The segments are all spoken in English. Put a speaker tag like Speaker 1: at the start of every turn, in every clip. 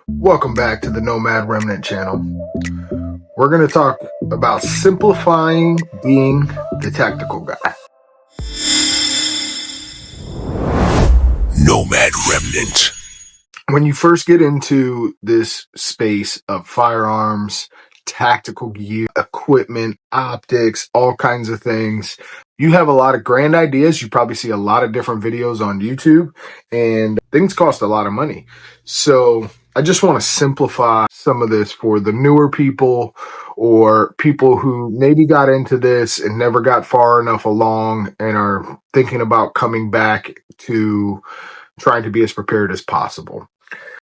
Speaker 1: Welcome back to the Nomad Remnant channel. We're going to talk about simplifying being the tactical guy.
Speaker 2: Nomad Remnant.
Speaker 1: When you first get into this space of firearms, tactical gear, equipment, optics, all kinds of things, you have a lot of grand ideas. You probably see a lot of different videos on YouTube, and things cost a lot of money. So I just want to simplify some of this for the newer people or people who maybe got into this and never got far enough along and are thinking about coming back to trying to be as prepared as possible.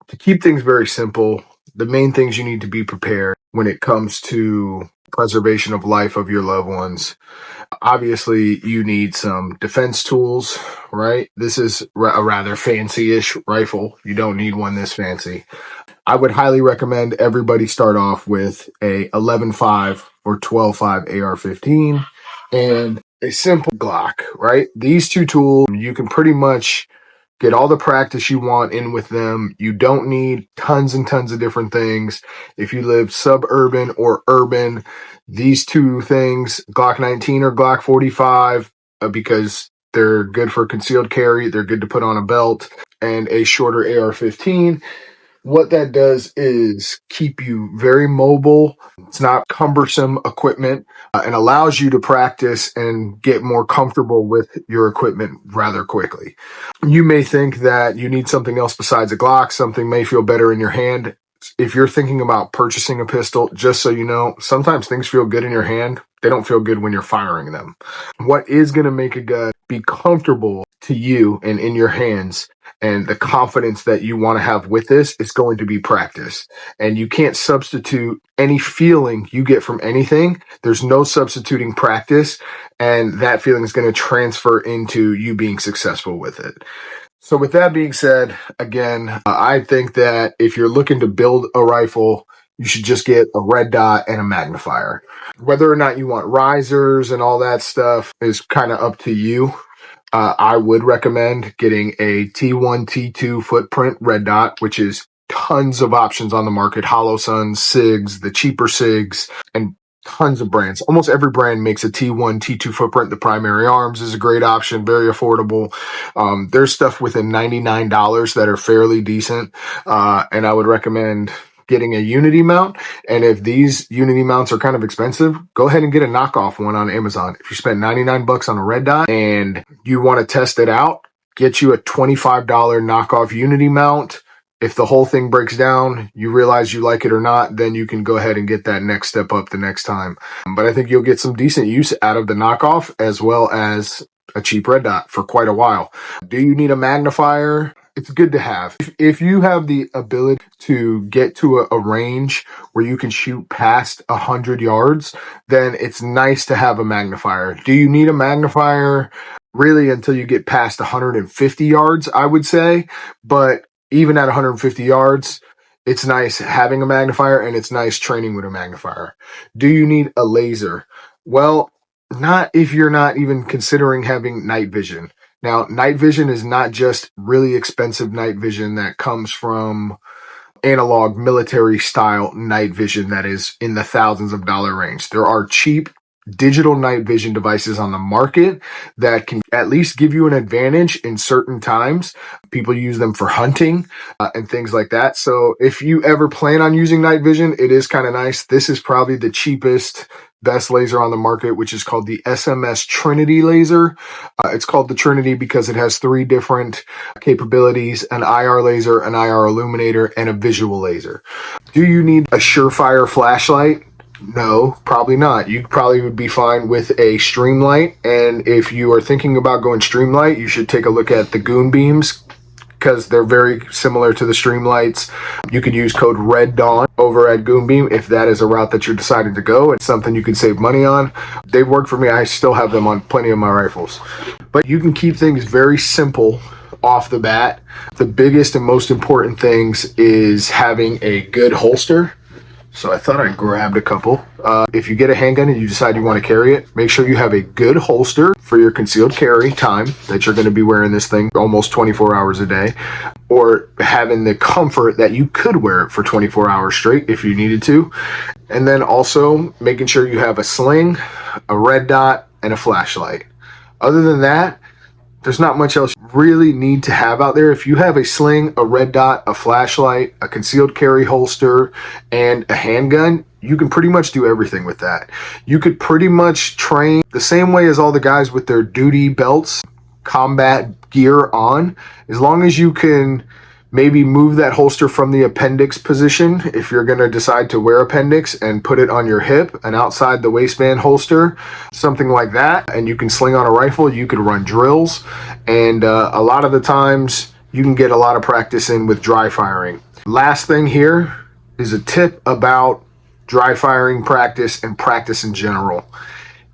Speaker 1: To keep things very simple, the main things you need to be prepared when it comes to preservation of life of your loved ones. Obviously, you need some defense tools, right? This is a rather fancy-ish rifle. You don't need one this fancy. I would highly recommend everybody start off with a 11.5 or 12.5 AR-15 and a simple Glock, right? These two tools, you can pretty much get all the practice you want in with them. You don't need tons and tons of different things. If you live suburban or urban, these two things, Glock 19 or Glock 45, because they're good for concealed carry, they're good to put on a belt, and a shorter AR-15. What that does is keep you very mobile. It's not cumbersome equipment and allows you to practice and get more comfortable with your equipment rather quickly. You may think that you need something else besides a Glock. Something may feel better in your hand. If you're thinking about purchasing a pistol, just so you know, sometimes things feel good in your hand. They don't feel good when you're firing them. What is going to make a gun be comfortable to you and in your hands, and the confidence that you want to have with this, is going to be practice. And you can't substitute any feeling you get from anything. There's no substituting practice, and that feeling is going to transfer into you being successful with it. So with that being said, again, I think that if you're looking to build a rifle, you should just get a red dot and a magnifier. Whether or not you want risers and all that stuff is kind of up to you. I would recommend getting a T1, T2 footprint red dot, which is tons of options on the market. Holosun, SIGs, the cheaper SIGs, and tons of brands. Almost every brand makes a T1, T2 footprint. The Primary Arms is a great option, very affordable. There's stuff within $99 that are fairly decent, and I would recommend getting a Unity mount. And if these Unity mounts are kind of expensive, go ahead and get a knockoff one on Amazon. If you spend 99 bucks on a red dot and you want to test it out, get you a $25 knockoff Unity mount. If the whole thing breaks down, you realize you like it or not, then you can go ahead and get that next step up the next time. But I think you'll get some decent use out of the knockoff as well as a cheap red dot for quite a while. Do you need a magnifier? It's good to have. If you have the ability to get to a range where you can shoot past 100 yards, then it's nice to have a magnifier. Do you need a magnifier really until you get past 150 yards, I would say? But even at 150 yards, it's nice having a magnifier, and it's nice training with a magnifier. Do you need a laser? Well, not if you're not even considering having night vision. Now, night vision is not just really expensive night vision that comes from analog military style night vision that is in the thousands of dollar range. There are cheap digital night vision devices on the market that can at least give you an advantage in certain times. People use them for hunting and things like that. So if you ever plan on using night vision, it is kind of nice. This is probably the cheapest, best laser on the market, which is called the SMS Trinity laser. It's called the Trinity because it has 3 different capabilities: an IR laser, an IR illuminator, and a visual laser. Do you need a Surefire flashlight? No, probably not. You probably would be fine with a Streamlight. And if you are thinking about going Streamlight, you should take a look at the Goon Beams, because they're very similar to the Streamlights. You could use code Red Dawn over at Goon Beam if that is a route that you're deciding to go and something you can save money on. They've worked for me. I still have them on plenty of my rifles. But you can keep things very simple off the bat. The biggest and most important things is having a good holster. So I thought I grabbed a couple. If you get a handgun and you decide you want to carry it, make sure you have a good holster for your concealed carry time that you're going to be wearing this thing almost 24 hours a day. or having the comfort that you could wear it for 24 hours straight if you needed to. And then also making sure you have a sling, a red dot, and a flashlight. Other than that, there's not much else you really need to have out there. If you have a sling, a red dot, a flashlight, a concealed carry holster, and a handgun, you can pretty much do everything with that. You could pretty much train the same way as all the guys with their duty belts, combat gear on, as long as you can maybe move that holster from the appendix position if you're going to decide to wear appendix and put it on your hip and outside the waistband holster, something like that, and you can sling on a rifle. You could run drills, and a lot of the times you can get a lot of practice in with dry firing. Last thing here is a tip about dry firing practice and practice in general.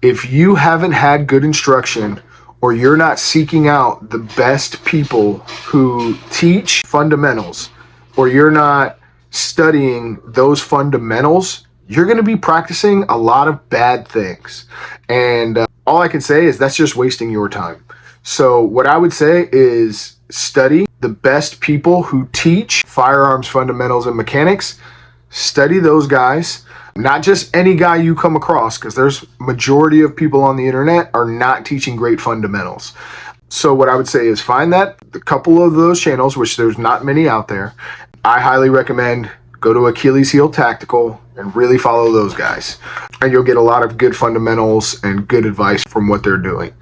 Speaker 1: If you haven't had good instruction, or you're not seeking out the best people who teach fundamentals, or you're not studying those fundamentals, you're going to be practicing a lot of bad things. And all I can say is that's just wasting your time. So what I would say is study the best people who teach firearms fundamentals and mechanics. Study those guys. Not just any guy you come across, because there's majority of people on the internet are not teaching great fundamentals. So what I would say is find that a couple of those channels, which there's not many out there. I highly recommend go to Achilles Heel Tactical and really follow those guys, and you'll get a lot of good fundamentals and good advice from what they're doing.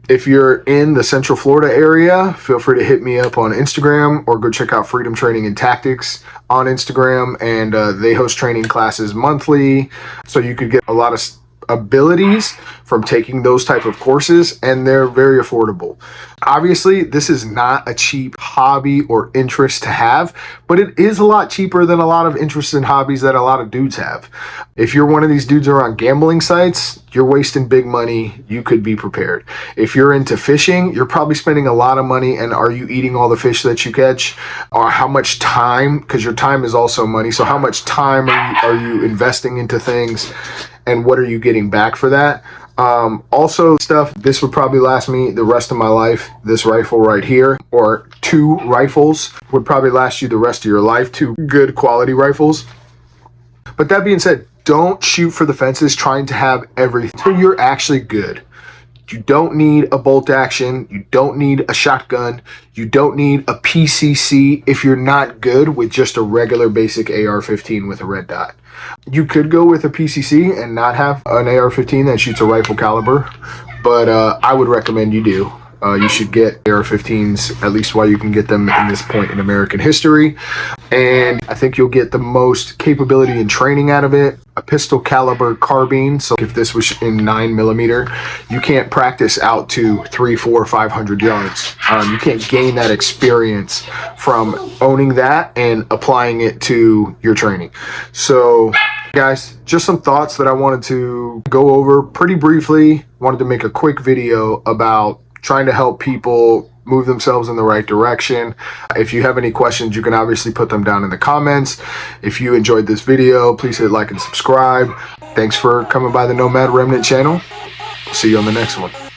Speaker 1: If you're in the Central Florida area, feel free to hit me up on Instagram or go check out Freedom Training and Tactics on Instagram, and they host training classes monthly, so you could get a lot of abilities from taking those type of courses, and they're very affordable. Obviously, this is not a cheap hobby or interest to have, but it is a lot cheaper than a lot of interests and hobbies that a lot of dudes have. If you're one of these dudes who are on gambling sites, you're wasting big money. You could be prepared. If you're into fishing, you're probably spending a lot of money, and are you eating all the fish that you catch? Or how much time, because your time is also money, so how much time are you investing into things, and what are you getting back for that? Also stuff, this would probably last me the rest of my life. This rifle right here, or two rifles, would probably last you the rest of your life. Two good quality rifles. But that being said, don't shoot for the fences trying to have everything until you're actually good. You don't need a bolt action. You don't need a shotgun. You don't need a PCC if you're not good with just a regular basic AR-15 with a red dot. You could go with a PCC and not have an AR-15 that shoots a rifle caliber, but I would recommend you do. You should get AR-15s, at least while you can get them in this point in American history. And I think you'll get the most capability and training out of it. A pistol caliber carbine. So if this was in 9mm, you can't practice out to 300, 400, 500 yards. You can't gain that experience from owning that and applying it to your training. So guys, just some thoughts that I wanted to go over pretty briefly. Wanted to make a quick video about trying to help people move themselves in the right direction. If you have any questions, you can obviously put them down in the comments. If you enjoyed this video, please hit like and subscribe. Thanks for coming by the Nomad Remnant channel. See you on the next one.